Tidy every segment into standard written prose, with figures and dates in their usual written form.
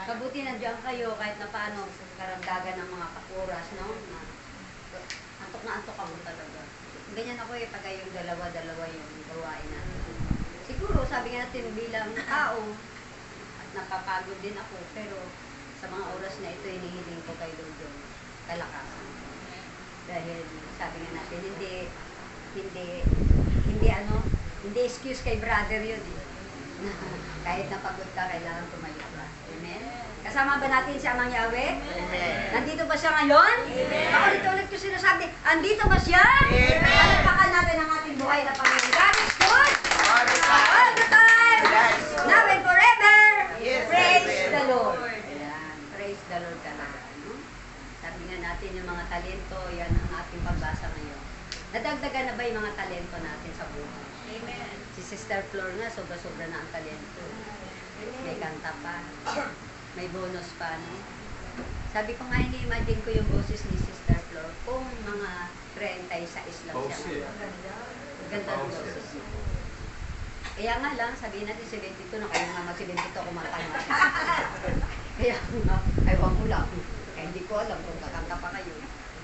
Mabuti nandiyan kayo kahit na paano karagdagan ng mga kapuras, no? Na antok ako talaga. Ganyan ako pag yung dalawa-dalawa yung gawain natin. Siguro, sabi nga natin bilang tao, at napapagod din ako, pero sa mga oras na ito, hinihiling ko kay Lord yung kalakasan. Dahil sabi nga natin, hindi excuse kay brother yun. Kahit napagod ka, kailangan tumayo ka. Amen? Kasama ba natin si Amang Yahweh? Amen. Nandito ba siya ngayon? Amen. Paulit-ulit ko sinasabi, andito ba siya? Amen. Palakpakan natin ang ating buhay na Panginoon. God is good! All the time. All the time! Yes. Now and forever! Yes, Praise amen. the Lord! Ayan. Praise the Lord talaga. No? Sabi nga natin yung mga talento, yan ang ating pagbasa ngayon. Nadagdagan na ba yung mga talento natin sa buhay? Amen. Si Sister Flor nga, sobra-sobra na ang talento. May kanta pa. May bonus pa, no? Sabi ko nga, ini-imagine ko yung boses ni Sister Flor kung mga 36 lang siya. Ganda ng boses niya. Kaya nga lang, sabihin natin 72 na, kaya nga mag-72 kumanta nga. Kaya nga, aywan ko lang. Kaya hindi ko alam kung kakanta pa kayo.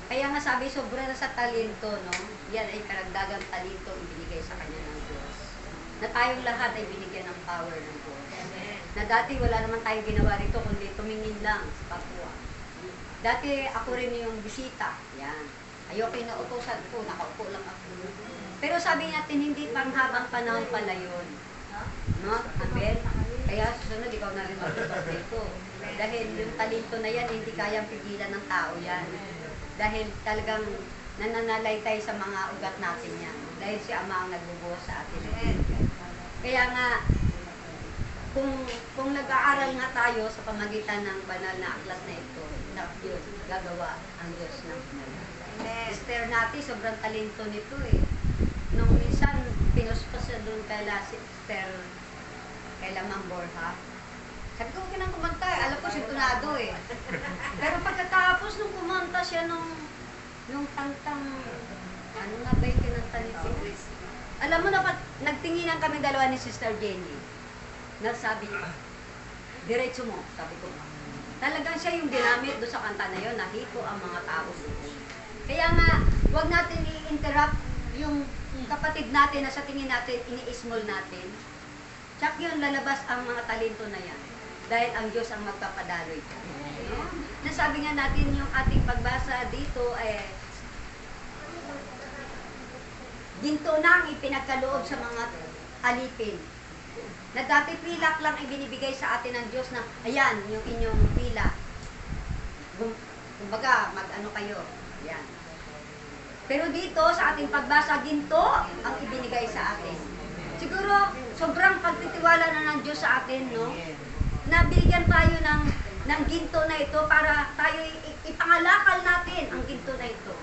Kaya nga sabi, sobra na sa talento, no? Yan ay karagdagang talento ibinigay sa kanya ng Diyos. Na tayong lahat ay binigyan ng power ng Diyos. Na dati wala naman tayong ginawa rito, kundi tumingin lang sa kapwa. Dati ako rin yung bisita. Yan. Ayoko yung nautosan ko, nakaupo lang ako. Pero sabi natin, hindi panghabang panahon pala yun. No? Amen? Kaya susunod, ikaw na rin matutok dito. Dahil yung talento na yan, hindi kayang pigilan ng tao yan. Dahil talagang nananalay tayo sa mga ugat natin yan. Dahil si Ama ang nagbubuhos sa atin. Kaya nga, kung nag-aaral nga tayo sa pamagitan ng banal na aklat na ito, na yun, gagawa ang Diyos ng Esther natin, sobrang talento nito eh. Nung minsan, pinuspas siya doon kay Esther, kay Lamang Borja. Sabi ko, huwag ka nang kumanta eh. Alam ko, sintunado eh. Pero pagkatapos nung kumanta siya nung tangtang, ano na ba yung kinanta nito? Alam mo, nagtinginan kami dalawa ni Sister Jenny. Nasabi niya, diretso mo, sabi ko. Talagang siya yung ginamit doon sa kanta na yun, nahito ang mga tao. Kaya nga, huwag natin i-interrupt yung kapatid natin na sa tingin natin, ini-small natin. Tsak yun, lalabas ang mga talento na yan. Dahil ang Diyos ang magpapadaloy ko. No? Nasabi nga natin yung ating pagbasa dito, ginto na ang ipinagkaloob sa mga alipin. Na dati pilak lang ibinibigay sa atin ng Diyos na, ayan, yung inyong pila. Kumbaga, mag-ano kayo. Ayan. Pero dito, sa ating pagbasa, ginto ang ibinigay sa atin. Siguro, sobrang pagtitiwala na ng Diyos sa atin, no? Na binigyan tayo ng ginto na ito para tayo ipangalakal natin ang ginto na ito.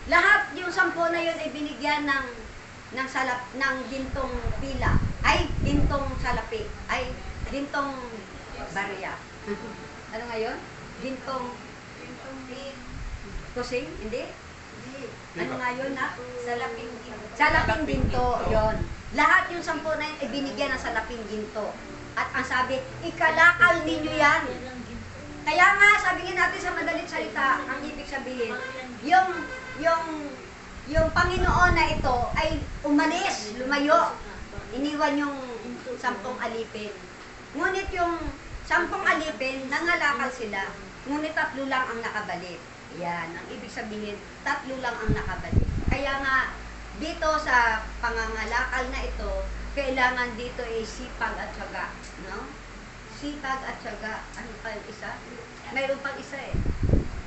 Lahat yung 10 na yun ay binigyan ng gintong pila, ay gintong salapi, ay gintong barya. Ano ngayon? Gintong kusing? Hindi? Ano nga yun na? Salaping ginto, yon. Lahat yung 10 na yun ay binigyan ng salaping ginto. At ang sabi, ikalakal ninyo yan. Kaya nga, sabi nga natin sa madalit salita, ang ibig sabihin, yung Panginoon na ito ay umalis, lumayo. Iniwan yung 10 alipin. Ngunit yung 10 alipin, nangalakal sila. Ngunit 3 lang ang nakabalik. Yan, ang ibig sabihin, 3 lang ang nakabalik. Kaya nga, dito sa pangangalakal na ito, kailangan dito ay sipag at tiyaga. No? Sipag at tiyaga. Ano pa yung isa? Mayroon pang isa eh.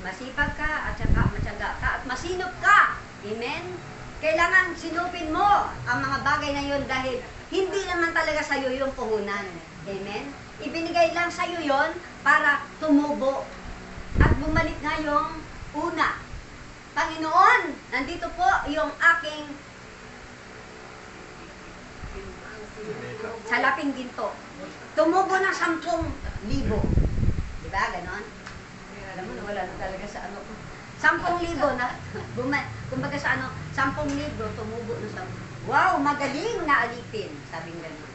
Masipag ka at saka matyaga ka at masinop ka. Amen? Kailangan sinupin mo ang mga bagay na yun dahil hindi naman talaga sa'yo yung puhunan. Amen? Ibinigay lang sa'yo yun para tumubo at bumalik nga yung una. Panginoon, nandito po yung aking salaping ginto. Tumubo ng 10,000. Diba? Ganon? Alam mo, nawala na talaga sa ano. 10,000 na, kumbaga sa ano, 10,000, tumubo na 10. Wow, magaling na alipin, sabing gano'n.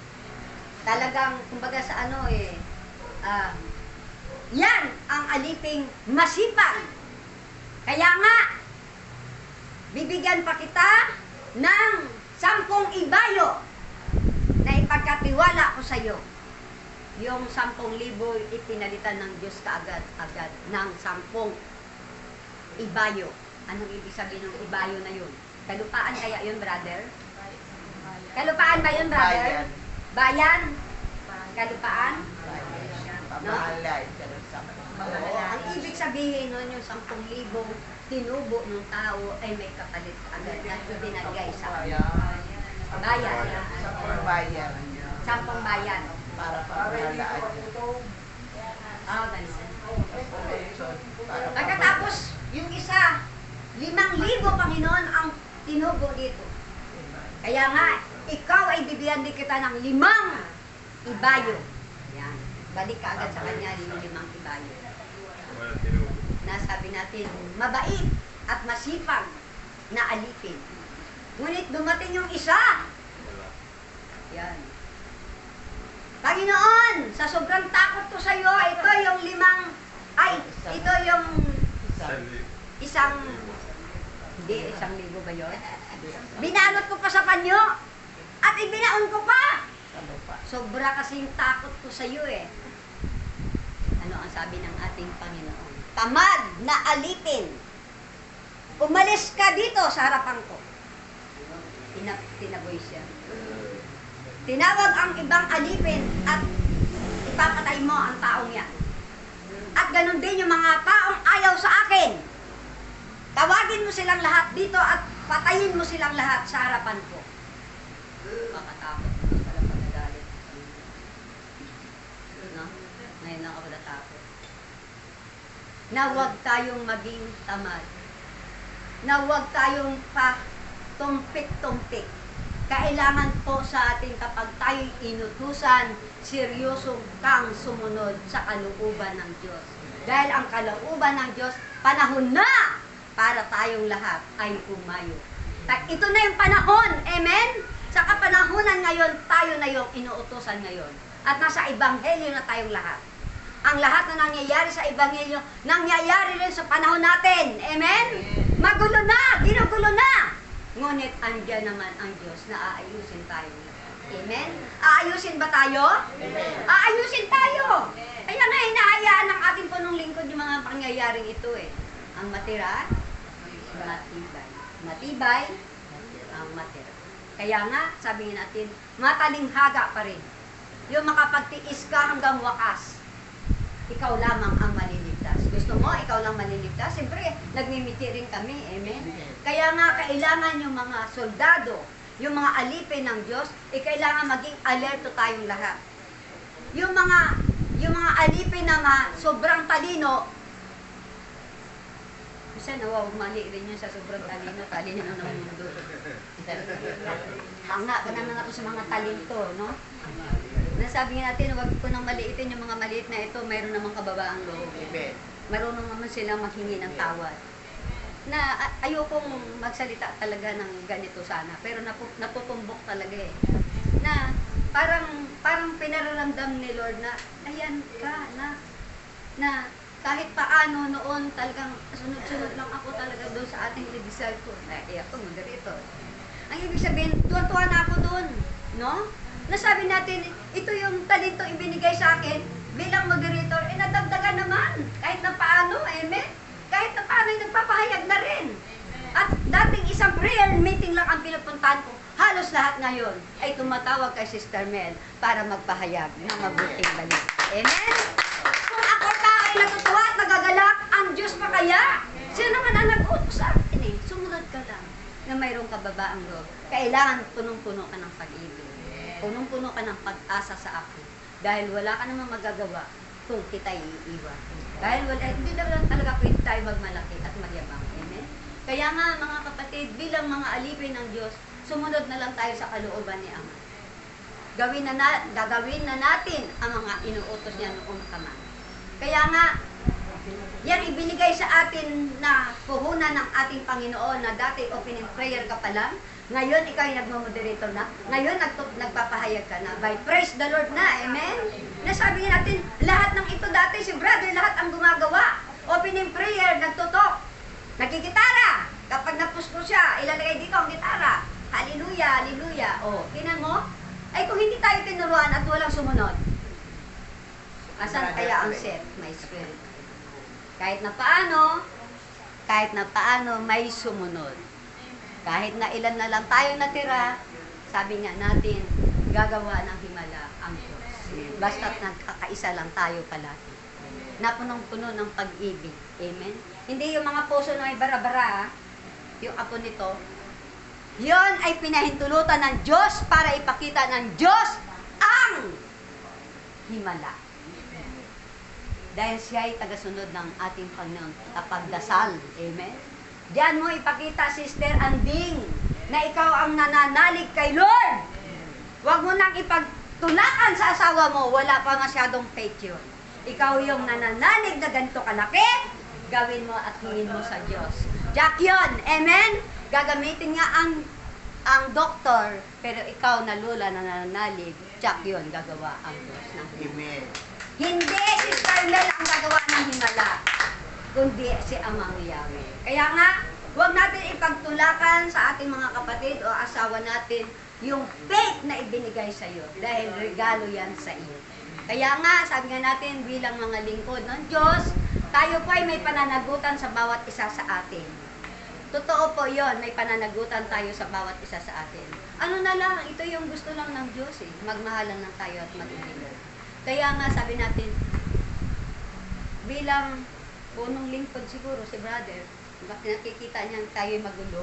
Talagang, kumbaga sa ano ah, yan ang aliping masipag. Kaya nga, bibigyan pa kita ng 10 ibayo na ipagkatiwala ko sa iyo. Yung 10,000 ipinalitan ng Diyos kaagad-agad ng 10 ibayo. Anong ibig sabihin ng ibayo na yun? Kalupaan kaya yun, brother? Kalupaan ba yun, brother? Bayan? Kalupaan? Pamahalay. Oo, ang ibig sabihin nun, yung 10,000 tinubo ng tao ay may kapalit agad at ibinagay sa bayan. Sa bayan. 10 bayan. Para pamahalaan. Ganun. Para Pagkatapos, yung isa, 5,000 Panginoon ang tinubo dito. Kaya nga, ikaw ay bibigyan din kita ng 5 ibayo. Yan. Balik ka agad sa kanya yung 5 ibayo. Nasabi natin, mabait at masipag na alipin. Ngunit dumating yung isa. Yan. Panginoon, sa sobrang takot ko sa iyo, ito yung 5, ito yung hindi, 1,000 ba yun? Binalot ko pa sa panyo at ibinaon ko pa. Sobra kasing takot ko sa iyo eh. Ano ang sabi ng ating Panginoon? Tamad na alipin. Umalis ka dito sa harapan ko. Tinaboy siya. Tinawag ang ibang alipin at ipapatay mo ang taong yan. At ganun din yung mga taong ayaw sa akin. Tawagin mo silang lahat dito at patayin mo silang lahat sa harapan ko. Makatakot mo pala pagagalit. No? Ngayon lang ako natakot. Na huwag tayong maging tamad. Na huwag tayong pa-tumpik-tumpik. Kailangan po sa atin kapag tayo'y inutusan, seryosong kang sumunod sa kalooban ng Diyos. Dahil ang kalooban ng Diyos, panahon na para tayong lahat ay umayo. Ito na yung panahon, amen? Sa kapanahonan ngayon, tayo na yung inuutosan ngayon. At nasa Ebanghelyo na tayong lahat. Ang lahat na nangyayari sa Ebanghelyo, nangyayari rin sa panahon natin, amen? Magulo na, ginugulo na. Ngunit andyan naman ang Diyos na aayusin tayo. Amen? Aayusin ba tayo? Amen. Aayusin tayo. Kaya nga hinahayaan ng ating punong lingkod yung mga pangyayaring ito eh. Ang matira, matibay. Matibay, ang matira. Kaya nga, sabihin natin, matalinghaga pa rin. Yung makapagtiis ka hanggang wakas, ikaw lamang ang maliligtas. Gusto mo, ikaw lang maliligtas? Siyempre, nagmimiti rin kami. Amen? Kaya nga, kailangan yung mga soldado, yung mga alipin ng Diyos, kailangan maging alerto tayong lahat. Yung mga alipin na sobrang talino, minsan mali rin yun sa sobrang talino ng mundo. Hanga ka naman ako sa mga talento, no? Nasabi natin, huwag ko nang maliitin yung mga maliit na ito, mayroon namang kababaang loob. Marunong naman silang maghingi ng tawad. Na ayokong magsalita talaga ng ganito sana, pero natutumbok talaga eh. Na parang pinararamdam ni Lord na, ayan ka, na kahit paano noon talagang sunod-sunod lang ako talaga doon sa ating legisal ko. Ako, moderator. Ang ibig sabihin, tuwa-tuwa na ako doon, no? Nasabi natin, ito yung talento ibinigay sa akin bilang moderator, nadagdagan naman, kahit na paano, amen? Kahit na paano, nagpapahayag na rin. At dating isang prayer meeting lang ang pinupuntahan ko, halos lahat ngayon ay tumatawag kay Sister Mel para magpahayag ng mabuting balita. Amen? Kung ako ay natutuwa at nagagalak, ang Diyos pa kaya? Siya naman ang nag-utos sa akin eh. Sumunod ka lang na mayroong kababaang loob. Kailangan punong-puno ka ng pag-ibig. Punong-puno ka ng pag-asa sa akin. Dahil wala ka namang magagawa kung kita iiwan. Dahil hindi naman talaga pwede tayo magmalaki at magyabang. Amen? Kaya nga mga kapatid, bilang mga alipin ng Diyos, sumunod na lang tayo sa kalooban ni Ama. Gagawin na natin ang mga inuutos niya noong kaman. Kaya nga, yan ibinigay sa atin na puhunan ng ating Panginoon na dati opening prayer ka pa lang, Ngayon, ikaw yung nagmamoderator na. Ngayon, nagpapahayag ka na. By praise the Lord na. Amen? Nasabi natin, lahat ng ito dati, si brother, lahat ang gumagawa. Opening prayer, nagtutok, nagkikitara. Kapag napusko siya, ilalagay dito ang gitara. Hallelujah, hallelujah. O, tinan mo? Ay, kung hindi tayo tinuruan at walang sumunod, asan kaya ang set? My spirit. Kahit na paano, may sumunod. Kahit na ilan na lang tayo natira, sabi nga natin, gagawa ng himala ang Diyos. Basta't nagkakaisa lang tayo palagi. Napunong-puno ng pag-ibig. Amen? Hindi yung mga puso na may bara-bara, yung apo nito, yon ay pinahintulutan ng Diyos para ipakita ng Diyos ang himala. Dahil siya ay tagasunod ng ating Panginoon kapag dasal. Amen? Diyan mo ipakita, Sister Anding, na ikaw ang nananalig kay Lord. Huwag mo nang ipagtulakan sa asawa mo, wala pa masyadong faith yun. Ikaw yung nananalig na ganito kalaki, gawin mo at hingin mo sa Diyos. Jack yun, amen? Gagamitin nga ang doktor, pero ikaw na lula na nananalig, Jack yun, gagawa ang Diyos ng himala. Amen. Hindi si Carmel ang gagawa ng himala, kundi si Amang Yahweh. Kaya nga, huwag natin ipagtulakan sa ating mga kapatid o asawa natin yung faith na ibinigay sa iyo dahil regalo yan sa iyo. Kaya nga, sabi nga natin bilang mga lingkod ng Diyos, tayo po ay may pananagutan sa bawat isa sa atin. Totoo po yon, may pananagutan tayo sa bawat isa sa atin. Ano na lang, ito yung gusto lang ng Diyos eh, magmahalan lang tayo at mag-ibigan. Kaya nga sabi natin, bilang unong lingkod siguro si brother, nakikita niya tayo'y magulo.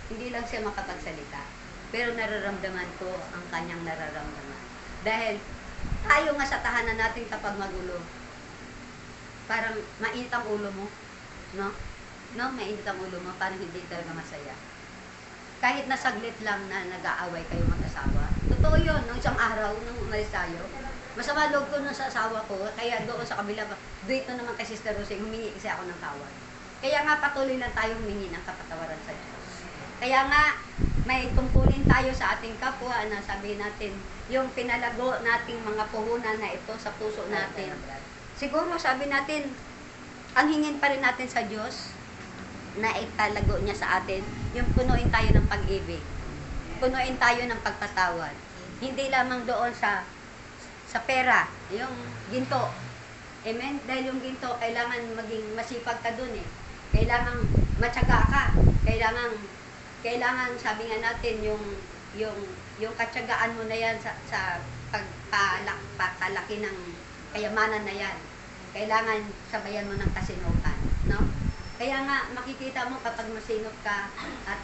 Hindi lang siya makapagsalita. Pero nararamdaman ko ang kanyang nararamdaman. Dahil tayo nga sa tahanan natin kapag magulo, parang mainit ang ulo mo. No? No, mainit ang ulo mo, parang hindi talaga masaya. Kahit na saglit lang na nag-aaway kayo mag-asawa. Totoo yun, nung isang araw, nung umalis tayo, masama loob ko nun sa asawa ko, kaya doon sa kabila, dito naman kay Sister Rosing, humingi kasi ako ng tawad. Kaya nga patuloy lang tayo humingi ng kapatawaran sa Diyos. Kaya nga, may tungkulin tayo sa ating kapwa na sabihin natin, yung pinalago nating mga puhunan na ito sa puso natin. Siguro sabi natin, ang hingin pa rin natin sa Diyos, na italago niya sa atin, yung punuin tayo ng pag-ibig. Punuin tayo ng pagpatawad. Hindi lamang doon sa pera, yung ginto. Amen? Dahil yung ginto, kailangan maging masipag ka dun eh. Kailangan matyaga ka. Kailangan sabi nga natin, yung katyagaan mo na yan sa pagkalaki ng kayamanan na yan. Kailangan sabayan mo ng kasinukan. No? Kaya nga, makikita mo kapag masinop ka at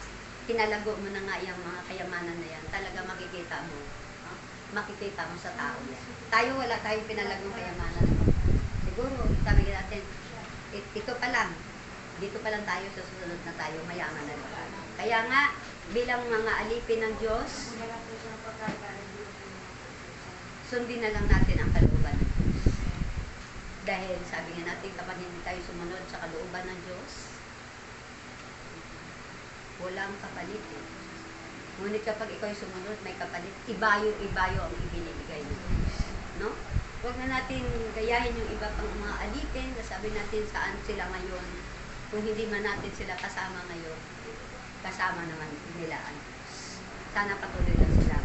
kinalago mo na nga yung mga kayamanan na yan, talaga makikita mo. No? Makikita mo sa tao yan. Tayo, wala tayong pinalagong kayamanan. Siguro, sabi natin, ito pa lang. Dito pa lang tayo, sa susunod na tayo, mayaman na lang. Kaya nga, bilang mga alipin ng Diyos, sundin na lang natin ang kalooban ng Diyos. Dahil sabi nga natin, kapag hindi tayo sumunod sa kalooban ng Diyos, walang kapalit. Ngunit kapag ikaw ay sumunod, may kapalit. Ibayo ang ibinibigay ng Diyos. No? Huwag na natin gayahin yung iba pang mga alipin, sabi natin saan sila ngayon. Kung hindi man natin sila kasama ngayon, kasama naman nila ang Diyos. Sana patuloy lang sila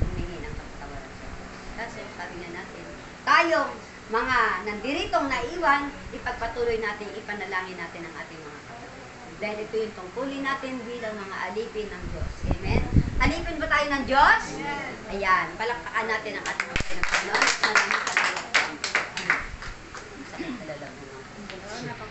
humingi ng kapatawaran sa Diyos. Kasi sabi nga natin, tayong mga nandiritong naiwan, ipagpatuloy natin, ipanalangin natin ang ating mga kapatid. Dahil ito yung tungkulin natin bilang mga alipin ng Diyos. Amen? Alipin ba tayo ng Diyos? Ayan, palakpakan natin ang ating mga